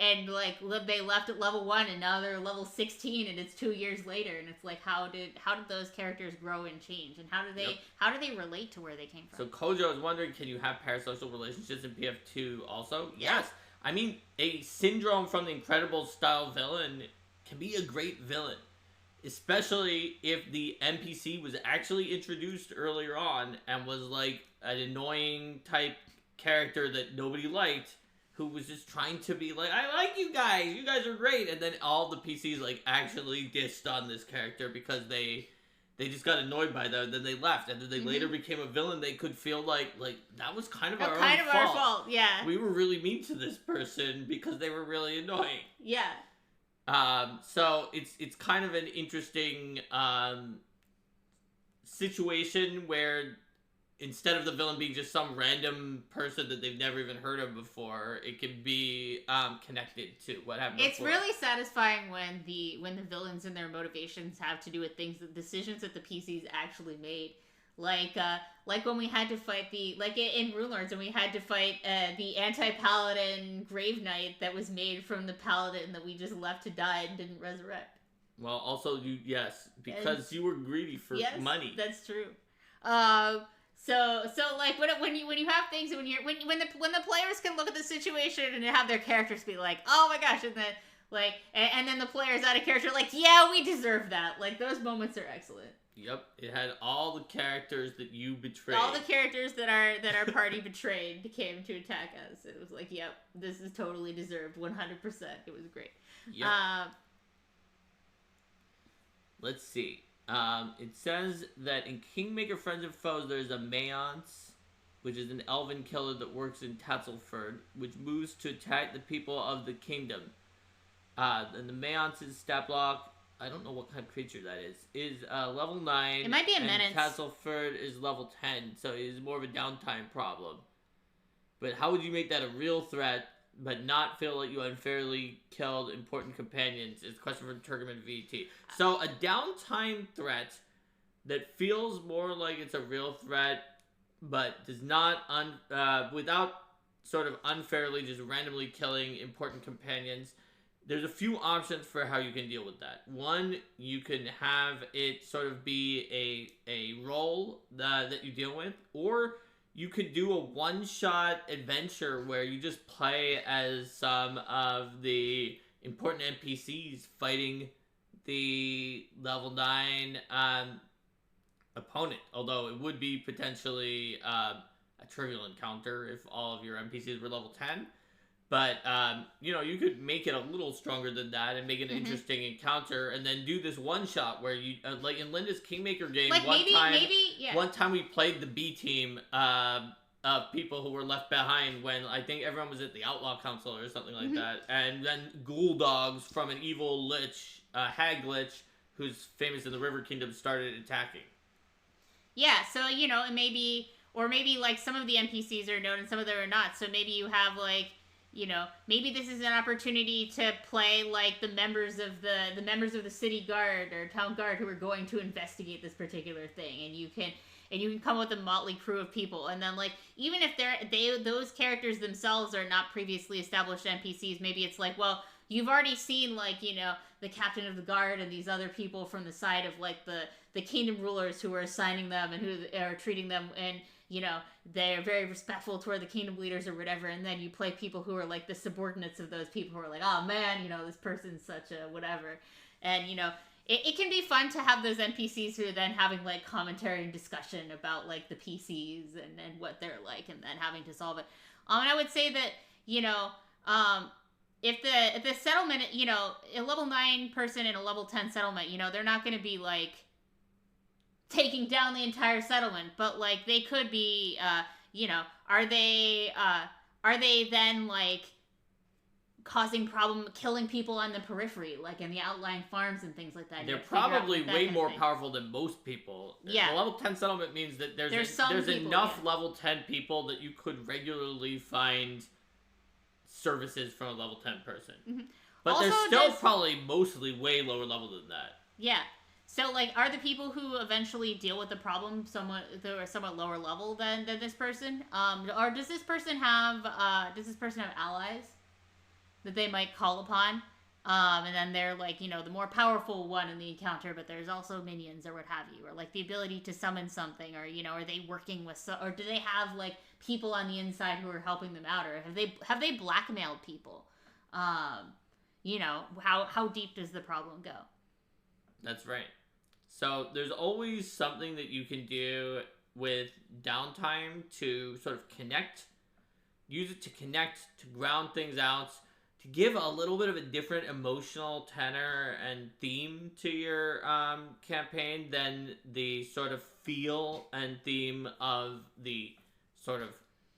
left at level 1, and now they're level 16, and it's 2 years later, and it's like, how did those characters grow and change, and how do they relate to where they came from? So Kojo is wondering, can you have parasocial relationships in PF2 also? Yes. I mean, a Syndrome from the Incredibles style villain can be a great villain. especially if the NPC was actually introduced earlier on and was like an annoying type character that nobody liked, who was just trying to be like, I like you guys are great, and then all the PCs like actually dissed on this character because they just got annoyed by them, then they left, and then they later became a villain. They could feel like that was kind of our own fault. Our fault, yeah. We were really mean to this person because they were really annoying. Yeah. So it's kind of an interesting situation where instead of the villain being just some random person that they've never even heard of before, it can be connected to what happened It's before. really satisfying when the villains and their motivations have to do with decisions that the PCs actually made. Like when we had to fight in Runelords, and we had to fight the anti-paladin Grave Knight that was made from the paladin that we just left to die and didn't resurrect. Well, also because you were greedy for money. That's true. So like when you have things, when the players can look at the situation and have their characters be like, oh my gosh, and then and then the players out of character like, yeah, we deserve that. Like, those moments are excellent. Yep, it had all the characters that you betrayed. All the characters that our party betrayed came to attack us. It was like, yep, this is totally deserved, 100%. It was great. Yep. Let's see. It says that in Kingmaker Friends and Foes, there's a Mayance, which is an elven killer that works in Tatzelford, which moves to attack the people of the kingdom. And the Mayance's stat block, I don't know what kind of creature that is level 9. It might be a menace. Tatzelford is level 10, so it is more of a downtime problem. But how would you make that a real threat, but not feel like you unfairly killed important companions? Is a question from Turgaman VT. So a downtime threat that feels more like it's a real threat, but does not without sort of unfairly just randomly killing important companions. There's a few options for how you can deal with that. One, you can have it sort of be a role that you deal with, or you could do a one-shot adventure where you just play as some of the important NPCs fighting the level 9 opponent. Although it would be potentially a trivial encounter if all of your NPCs were level 10. But, you could make it a little stronger than that and make it an interesting encounter, and then do this one-shot where you, like in Linda's Kingmaker game, one time we played the B team of people who were left behind when I think everyone was at the Outlaw Council or something like that, and then ghoul dogs from an evil lich, hag lich, who's famous in the River Kingdom, started attacking. Yeah, so, maybe like some of the NPCs are known and some of them are not, so maybe you have like, maybe this is an opportunity to play like the members of the city guard or town guard who are going to investigate this particular thing, and you can come up with a motley crew of people, and then like even if those characters themselves are not previously established NPCs, maybe it's like, well, you've already seen like the captain of the guard and these other people from the side of like the kingdom rulers who are assigning them and who are treating them, and they're very respectful toward the kingdom leaders or whatever, and then you play people who are like the subordinates of those people who are like, oh man, this person's such a whatever, and it can be fun to have those NPCs who are then having like commentary and discussion about like the PCs and what they're like, and then having to solve it. And I would say that if the settlement, a level 9 person in a level 10 settlement, they're not going to be like taking down the entire settlement, but like they could be, are they then like causing killing people on the periphery, like in the outlying farms and things like that? They're probably way more powerful than most people. Yeah. The level 10 settlement means that there's people, enough level 10 people that you could regularly find services from a level 10 person. But also, they're still probably mostly way lower level than that. Yeah. So, like, are the people who eventually deal with the problem somewhat lower level than this person? Or does this person have allies that they might call upon? And then they're like, the more powerful one in the encounter, but there's also minions or what have you, or like the ability to summon something, or are they working with, or do they have like people on the inside who are helping them out, or have they blackmailed people? How deep does the problem go? That's right. So there's always something that you can do with downtime to sort of connect, use it to connect, to ground things out, to give a little bit of a different emotional tenor and theme to your campaign than the sort of feel and theme of the sort of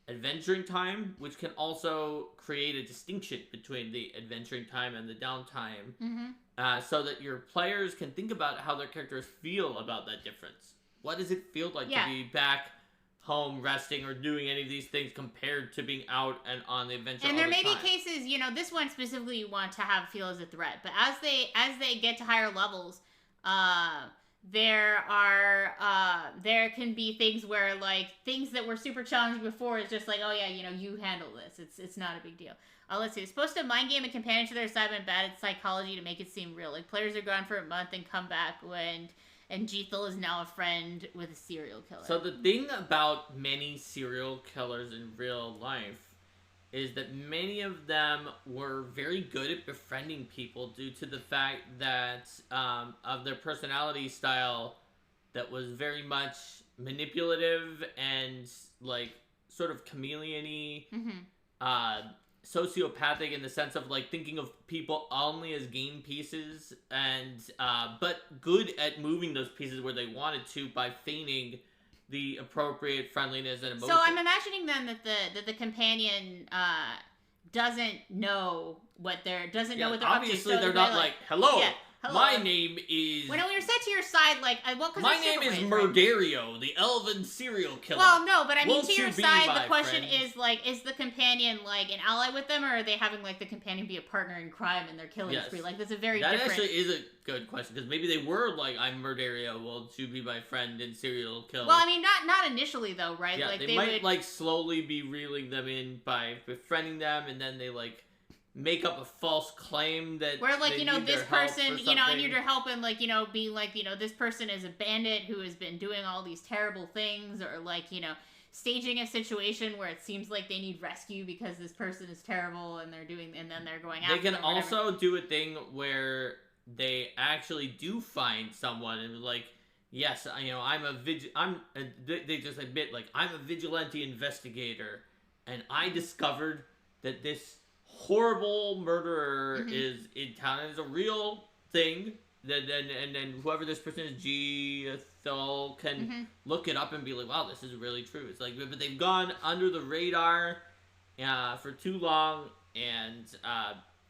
adventuring time, which can also create a distinction between the adventuring time and the downtime, so that your players can think about how their characters feel about that difference. What does it feel like to be back home resting or doing any of these things compared to being out and on the adventure? And there may be cases, this one specifically you want to have feel as a threat, but as they get to higher levels, there can be things where like things that were super challenging before is just like, oh yeah, you handle this. It's not a big deal. Let's see. It's supposed to mind game a companion to their side and bad at psychology to make it seem real. Like players are gone for a month and come back and Jethal is now a friend with a serial killer. So the thing about many serial killers in real life is that many of them were very good at befriending people due to the fact that of their personality style that was very much manipulative and like sort of chameleon-y, sociopathic in the sense of like thinking of people only as game pieces and but good at moving those pieces where they wanted to by feigning the appropriate friendliness and emotion. So I'm imagining then that the companion doesn't know what they're up to. Obviously, they're not like, hello. My name is... When we were set to your side, like... my name is Murderio, the elven serial killer. Well, no, but I mean, to your side, the question is, like, is the companion, like, an ally with them, or are they having, like, the companion be a partner in crime in their killing spree? Like, that's a very different... That actually is a good question, because maybe they were, like, I'm Murderio, well, to be my friend and serial killer. Well, I mean, not initially, though, right? Yeah, like, they might, like, slowly be reeling them in by befriending them, and then they, like... make up a false claim that where like this person I need your help and like being like this person is a bandit who has been doing all these terrible things, or like staging a situation where it seems like they need rescue because this person is terrible and then they're going after them. They can also do a thing where they actually do find someone and like, yes, they just admit like, I'm a vigilante investigator and I discovered that this horrible murderer is in town and is a real thing. And then whoever this person is, Jethal, can look it up and be like, wow, this is really true. It's like, but they've gone under the radar for too long, and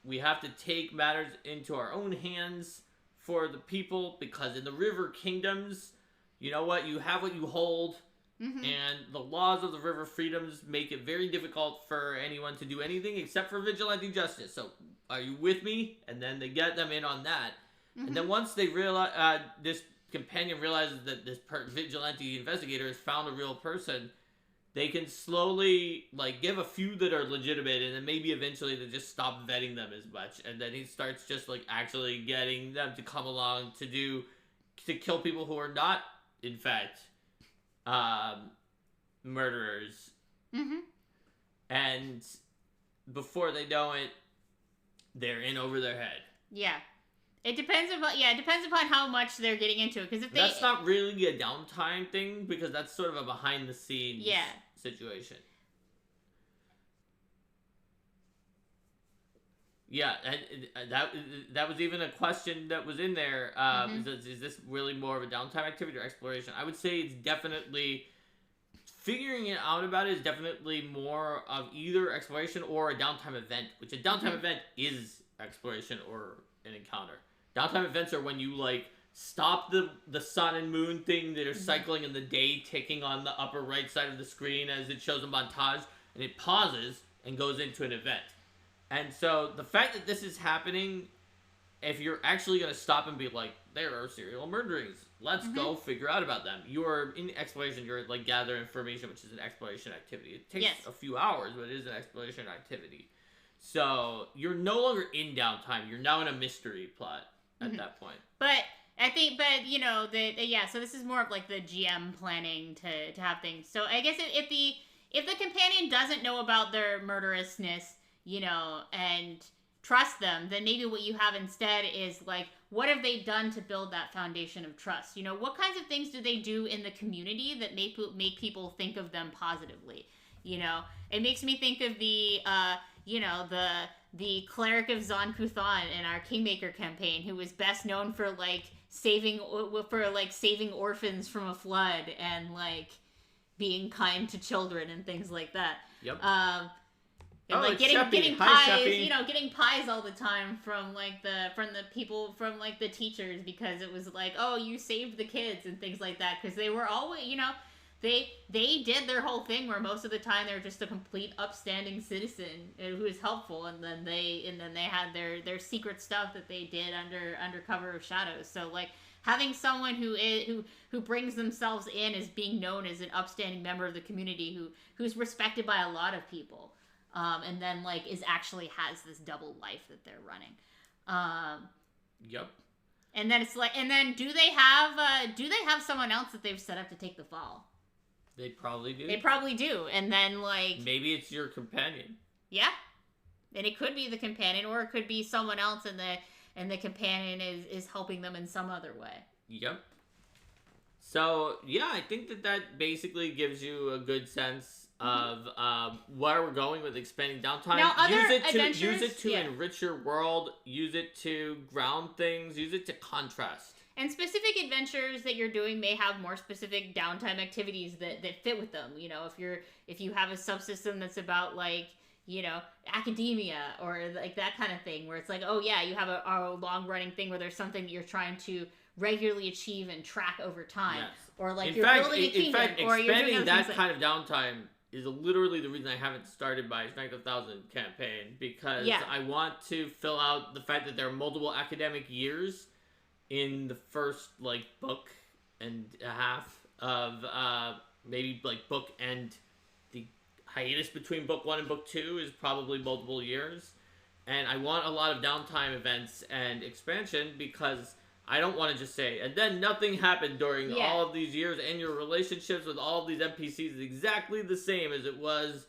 we have to take matters into our own hands for the people, because in the River Kingdoms, you know what? You have what you hold. And the laws of the River Freedoms make it very difficult for anyone to do anything except for vigilante justice. So, are you with me? And then they get them in on that. And then once they realize, this companion realizes that this vigilante investigator has found a real person, they can slowly, like, give a few that are legitimate, and then maybe eventually they just stop vetting them as much. And then he starts just, like, actually getting them to come along to kill people who are not, in fact... murderers. And before they know it, they're in over their head. Yeah. It depends upon how much they're getting into it. Because if that's not really a downtime thing, because that's sort of a behind the scenes situation. Yeah, and that was even a question that was in there. Is this really more of a downtime activity or exploration? I would say it's definitely... figuring it out about it is definitely more of either exploration or a downtime event, which a downtime event is exploration or an encounter. Downtime events are when you, like, stop the sun and moon thing that are cycling in the day ticking on the upper right side of the screen as it shows a montage, and it pauses and goes into an event. And so the fact that this is happening, if you're actually going to stop and be like, there are serial murderers, let's go figure out about them. You're in exploration, you're like gather information, which is an exploration activity. It takes a few hours, but it is an exploration activity. So you're no longer in downtime. You're now in a mystery plot at that point. But I think, so this is more of like the GM planning to have things. So I guess if the companion doesn't know about their murderousness, and trust them, then maybe what you have instead is like, what have they done to build that foundation of trust? You know, what kinds of things do they do in the community that make people think of them positively? You know, it makes me think of the cleric of Zon Kuthan in our Kingmaker campaign, who was best known for saving orphans from a flood and like being kind to children and things like that. Yep. And like getting pies, getting pies all the time from the people, from like the teachers, because it was like, oh, you saved the kids and things like that, because they were always, they did their whole thing where most of the time they were just a complete upstanding citizen who was helpful, and then they had their secret stuff that they did under cover of shadows. So like having someone who brings themselves in as being known as an upstanding member of the community who's respected by a lot of people. And then like actually has this double life that they're running. Yep. And then it's like, and then do they have someone else that they've set up to take the fall? They probably do. They probably do. And then like maybe it's your companion. Yeah. And it could be the companion, or it could be someone else, and the companion is helping them in some other way. Yep. So yeah, I think that basically gives you a good sense of where we're going with expanding downtime. Now, Use it to enrich your world. Use it to ground things. Use it to contrast. And specific adventures that you're doing may have more specific downtime activities that fit with them. You know, if you have a subsystem that's about like, academia or like that kind of thing, where it's like, oh yeah, you have a long running thing where there's something that you're trying to regularly achieve and track over time. Yes. Or like building a kingdom. Or expanding that kind of downtime is literally the reason I haven't started my Strength of 1,000 campaign, because I want to fill out the fact that there are multiple academic years in the first book and a half of maybe book, and the hiatus between book 1 and book 2 is probably multiple years, and I want a lot of downtime events and expansion, because I don't want to just say, and then nothing happened during all of these years, and your relationships with all of these NPCs is exactly the same as it was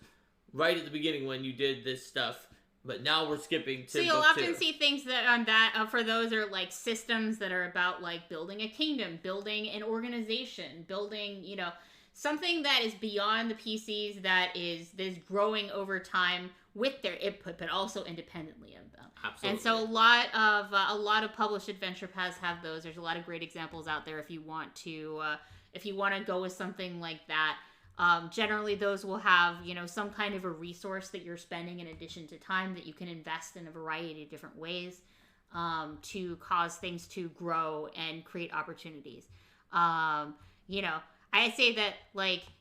right at the beginning when you did this stuff. But now we're skipping to. So you'll often see things that for those are like systems that are about like building a kingdom, building an organization, building something that is beyond the PCs, that is growing over time with their input, but also independently of them. Absolutely. And so a lot of published adventure paths have those. There's a lot of great examples out there if you want to go with something like that. Generally, those will have some kind of a resource that you're spending in addition to time that you can invest in a variety of different ways to cause things to grow and create opportunities. I say that,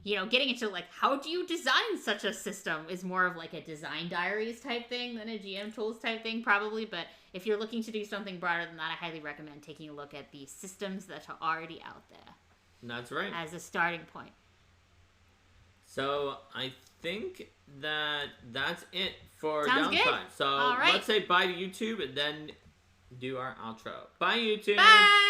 getting into, how do you design such a system is more of, a design diaries type thing than a GM tools type thing, probably. But if you're looking to do something broader than that, I highly recommend taking a look at the systems that are already out there. That's right. As a starting point. So, I think that's it for Sounds Downtime. Good. So, let's say bye to YouTube and then do our outro. Bye, YouTube! Bye!